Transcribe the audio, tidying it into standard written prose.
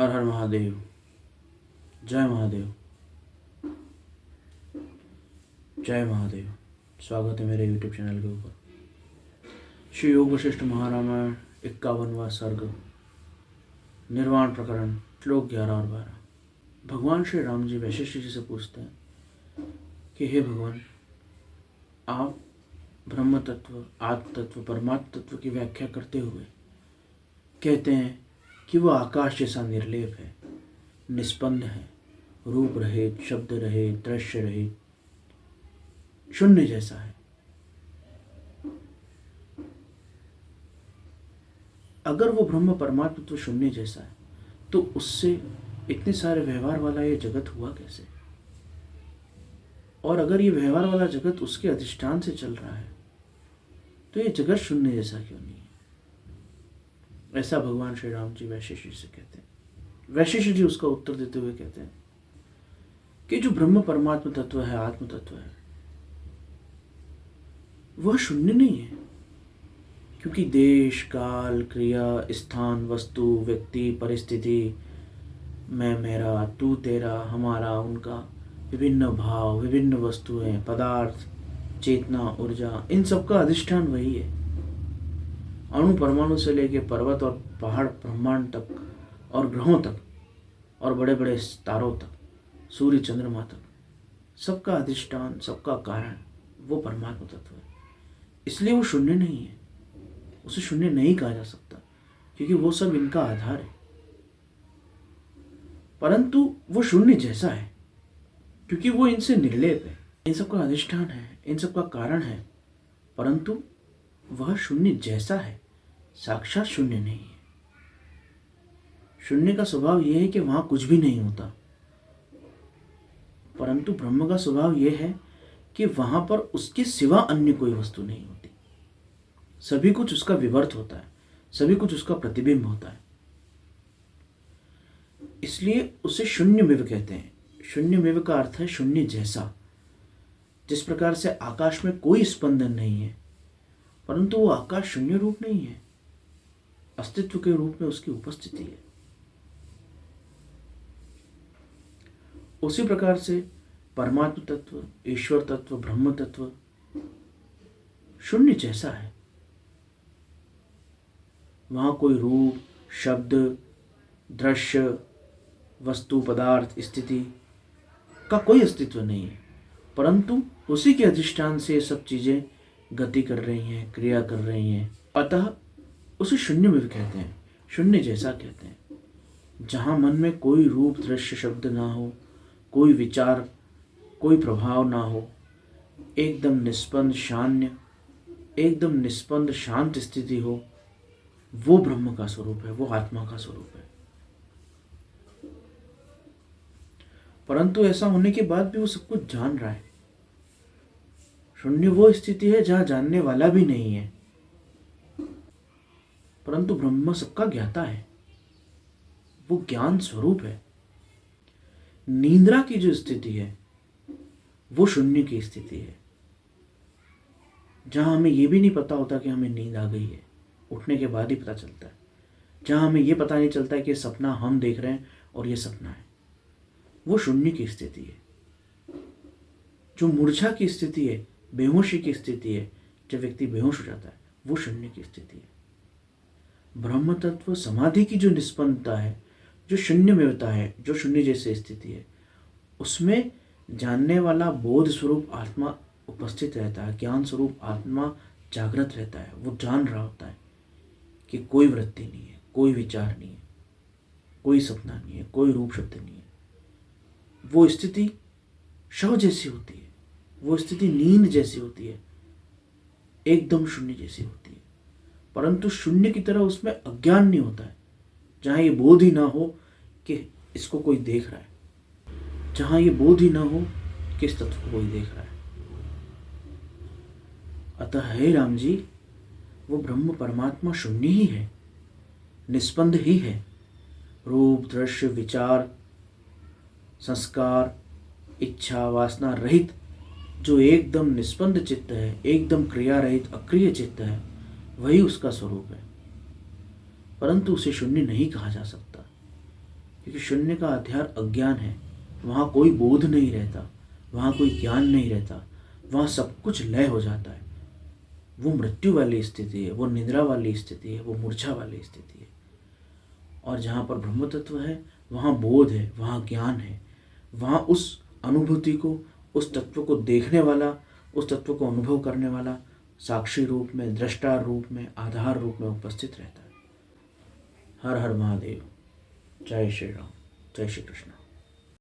हर हर महादेव। जय महादेव। जय महादेव। स्वागत है मेरे YouTube चैनल के ऊपर। श्री योग वशिष्ठ महारामायण 51वां सर्ग, निर्वाण प्रकरण, श्लोक 11 और 12। भगवान श्री राम जी वशिष्ठ जी से पूछते हैं कि हे भगवान, आप ब्रह्म तत्व, आत्म तत्व, परमात्म तत्व की व्याख्या करते हुए कहते हैं कि वह आकाश जैसा निर्लेप है, निष्पन्द है, रूप रहित, शब्द रहित, दृश्य रहित, शून्य जैसा है। अगर वो ब्रह्म परमात्मा तो शून्य जैसा है, तो उससे इतने सारे व्यवहार वाला ये जगत हुआ कैसे? और अगर ये व्यवहार वाला जगत उसके अधिष्ठान से चल रहा है, तो ये जगत शून्य जैसा क्यों नहीं है? ऐसा भगवान श्री राम जी वशिष्ठ जी से कहते हैं। वशिष्ठ जी उसका उत्तर देते हुए कहते हैं कि जो ब्रह्म परमात्मा तत्व है, आत्म तत्व है, वह शून्य नहीं है, क्योंकि देश, काल, क्रिया, स्थान, वस्तु, व्यक्ति, परिस्थिति, मैं मेरा, तू तेरा, हमारा, उनका, विभिन्न भाव, विभिन्न वस्तुएं, पदार्थ, चेतना, ऊर्जा, इन सब का अधिष्ठान वही है। अणु परमाणु से लेके पर्वत और पहाड़, ब्रह्मांड तक और ग्रहों तक और बड़े बड़े तारों तक, सूर्य चंद्रमा तक, सबका अधिष्ठान, सबका कारण वो परमात्मा तत्व है। इसलिए वो शून्य नहीं है, उसे शून्य नहीं कहा जा सकता, क्योंकि वो सब इनका आधार है। परंतु वो शून्य जैसा है, क्योंकि वो इनसे निर्लेप है, इन सब का अधिष्ठान है, इन सब का कारण है, परंतु वह शून्य जैसा है, साक्षात शून्य नहीं है। शून्य का स्वभाव यह है कि वहां कुछ भी नहीं होता, परंतु ब्रह्म का स्वभाव यह है कि वहां पर उसके सिवा अन्य कोई वस्तु नहीं होती। सभी कुछ उसका विवर्त होता है, सभी कुछ उसका प्रतिबिंब होता है। इसलिए उसे शून्यमेव कहते हैं। शून्यमेव का अर्थ है शून्य जैसा। जिस प्रकार से आकाश में कोई स्पंदन नहीं है, परंतु वो आकाश शून्य रूप नहीं है, अस्तित्व के रूप में उसकी उपस्थिति है। उसी प्रकार से परमात्म तत्व, ईश्वर तत्व, ब्रह्म तत्व शून्य जैसा है। वहां कोई रूप, शब्द, दृश्य, वस्तु, पदार्थ, स्थिति का कोई अस्तित्व नहीं है, परंतु उसी के अधिष्ठान से ये सब चीजें गति कर रही हैं, क्रिया कर रही हैं। अतः उसे शून्य में भी कहते हैं, शून्य जैसा कहते हैं। जहां मन में कोई रूप, दृश्य, शब्द ना हो, कोई विचार, कोई प्रभाव ना हो, एकदम निष्पन्द, शान्य, एकदम निष्पन्द शांत स्थिति हो, वो ब्रह्म का स्वरूप है, वो आत्मा का स्वरूप है। परंतु ऐसा होने के बाद भी वो सब कुछ जान रहा है। शून्य वो स्थिति है जहां जानने वाला भी नहीं है, परंतु ब्रह्म सबका ज्ञाता है, वो ज्ञान स्वरूप है। निद्रा की जो स्थिति है वो शून्य की स्थिति है, जहां हमें यह भी नहीं पता होता कि हमें नींद आ गई है, उठने के बाद ही पता चलता है। जहां हमें यह पता नहीं चलता है कि सपना हम देख रहे हैं और ये सपना है, वो शून्य की स्थिति है। जो मूर्छा की स्थिति है, बेहोशी की स्थिति है, जब व्यक्ति बेहोश हो जाता है, वो शून्य की स्थिति है। ब्रह्म तत्व समाधि की जो निष्पन्नता है, जो शून्यमेवता है, जो शून्य जैसी स्थिति है, उसमें जानने वाला बोध स्वरूप आत्मा उपस्थित रहता है, ज्ञान स्वरूप आत्मा जागृत रहता है। वो जान रहा होता है कि कोई वृत्ति नहीं है, कोई विचार नहीं है, कोई सपना नहीं है, कोई रूप शब्द नहीं है। वो स्थिति शव जैसी होती है, वो स्थिति नींद जैसी होती है, एकदम शून्य जैसी होती है। परंतु शून्य की तरह उसमें अज्ञान नहीं होता है, जहां ये बोध ही ना हो कि इसको कोई देख रहा है, जहां ये बोध ही ना हो कि इस तत्व को कोई देख रहा है। अतः हे राम जी, वो ब्रह्म परमात्मा शून्य ही है, निष्पन्द ही है। रूप, दृश्य, विचार, संस्कार, इच्छा, वासना रहित जो एकदम निष्पन्द चित्त है, एकदम क्रिया रहित अक्रिय चित्त है, वही उसका स्वरूप है। परंतु उसे शून्य नहीं कहा जा सकता, क्योंकि शून्य का आधार अज्ञान है। वहाँ कोई बोध नहीं रहता, वहाँ कोई ज्ञान नहीं रहता, वहाँ सब कुछ लय हो जाता है। वो मृत्यु वाली स्थिति है, वो निद्रा वाली स्थिति है, वो मूर्छा वाली स्थिति है। और जहाँ पर ब्रह्म तत्व है वहाँ बोध है, वहाँ ज्ञान है, वहाँ उस अनुभूति को, उस तत्व को देखने वाला, उस तत्व को अनुभव करने वाला साक्षी रूप में, दृष्टा रूप में, आधार रूप में उपस्थित रहता है। हर हर महादेव। जय श्री राम, जय श्री कृष्ण।